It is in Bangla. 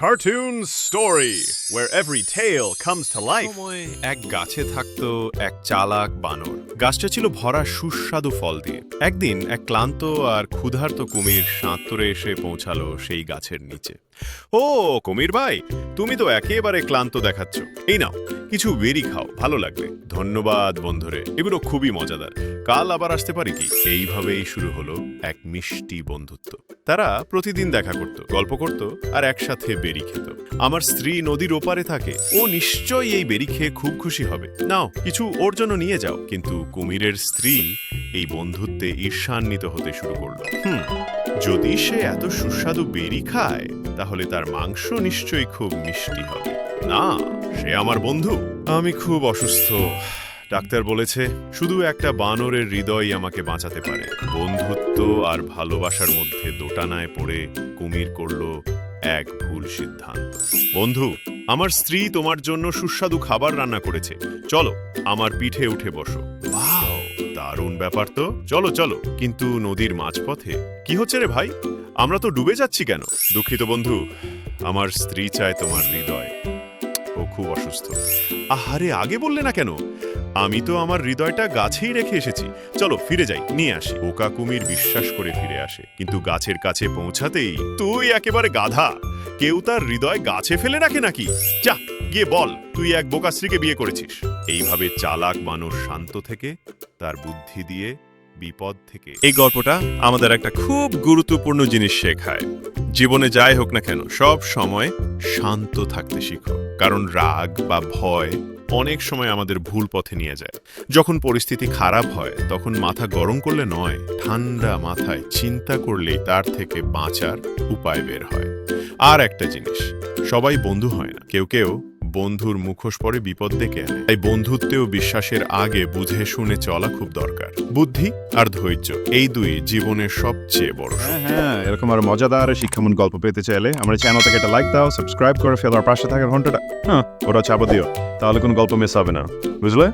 cartoon story where every tale comes to life. সময় এক গাছে থাকতো এক চালাক বানর। গাছটা ছিল ভরা সুস্বাদু ফল দিয়ে। একদিন এক ক্লান্ত আর ক্ষুধার্ত কুমির সাঁতরে এসে পৌঁছালো সেই গাছের নিচে। ও কুমির ভাই, তুমি তো একেবারে ক্লান্ত দেখাচ্ছ। এই নাও, কিছু বেরি খাও, ভালো লাগবে। ধন্যবাদ বন্ধুরে, এগুলো খুবই মজাদার। কাল আবার আসতে পারি কি? এইভাবেই শুরু হলো এক মিষ্টি বন্ধুত্ব। তারা প্রতিদিন দেখা করত, গল্প করত আর একসাথে বেরি খেত। আমার স্ত্রী নদীর ওপারে থাকে, ও নিশ্চয়ই এই বেরি খেয়ে খুব খুশি হবে। নাও, কিছু ওর জন্য নিয়ে যাও। কিন্তু কুমিরের স্ত্রী এই বন্ধুত্বে ঈর্ষান্বিত হতে শুরু করলো। যদি সে এত সুস্বাদু বেরি খায়, তাহলে তার মাংস নিশ্চয়ই খুব মিষ্টি হবে। না, সে আমার বন্ধু। আমি খুব অসুস্থ। ডাক্তার বলেছে শুধু একটা বানরের হৃদয় আমাকে বাঁচাতে পারে। বন্ধুত্ব আর ভালোবাসার মধ্যে দোটানায় পড়ে কুমির করলো এক ভুল সিদ্ধান্ত। বন্ধু, আমার স্ত্রী তোমার জন্য সুস্বাদু খাবার রান্না করেছে, চলো আমার পিঠে উঠে বসো। ওয়াও, দারুণ ব্যাপার তো। চলো চলো। কিন্তু নদীর মাঝপথে কি হচ্ছে রে ভাই? আমরা তো ডুবে যাচ্ছি কেন? দুঃখিত বন্ধু, আমার স্ত্রী চায় তোমার হৃদয়। ও খুব অসুস্থ। আহারে, আগে বললে না কেন? আমি তো আমার হৃদয়টা গাছেই রেখে এসেছি। চলো ফিরে যাই, নিয়ে আসি। বোকা কুমির বিশ্বাস করে ফিরে আসে, কিন্তু গাছের কাছে পৌঁছাতেই তুই একেবারে গাধা। কেউ তার হৃদয় গাছে ফেলে রাখে নাকি? যা গিয়ে বল তুই এক বোকা স্ত্রীকে বিয়ে করেছিস। এইভাবে চালাক মানুষ শান্ত থেকে তার বুদ্ধি দিয়ে বিপদ থেকে। এই গল্পটা আমাদের একটা খুব গুরুত্বপূর্ণ জিনিস শেখায়। জীবনে যাই হোক না কেন, সব সময় শান্ত থাকতে শিখো। কারণ রাগ বা ভয় অনেক সময় আমাদের ভুল পথে নিয়ে যায়। যখন পরিস্থিতি খারাপ হয়, তখন মাথা গরম করলে নয়, ঠান্ডা মাথায় চিন্তা করলেই তার থেকে বাঁচার উপায় বের হয়। আর একটা জিনিস, সবাই বন্ধু হয় না। কেউ কেউ বন্ধুর মুখোশ পরে বিপদ ডেকে আনে। তাই বন্ধুত্বেও বিশ্বাসের আগে বুঝে শুনে চলা খুব দরকার। বুদ্ধি আর ধৈর্য, এই দুই জীবনের সবচেয়ে বড় শক্তি। হ্যাঁ, এরকম আরো মজাদার শিক্ষামূলক গল্প পেতে চাইলে আমার চ্যানেলটাকে একটা লাইক দাও, সাবস্ক্রাইব করে ফেলো আর পাশে থাকা ঘন্টাটা ওটা চাপা দিও, তাহলে কোনো গল্প মিস হবে না, বুঝলে?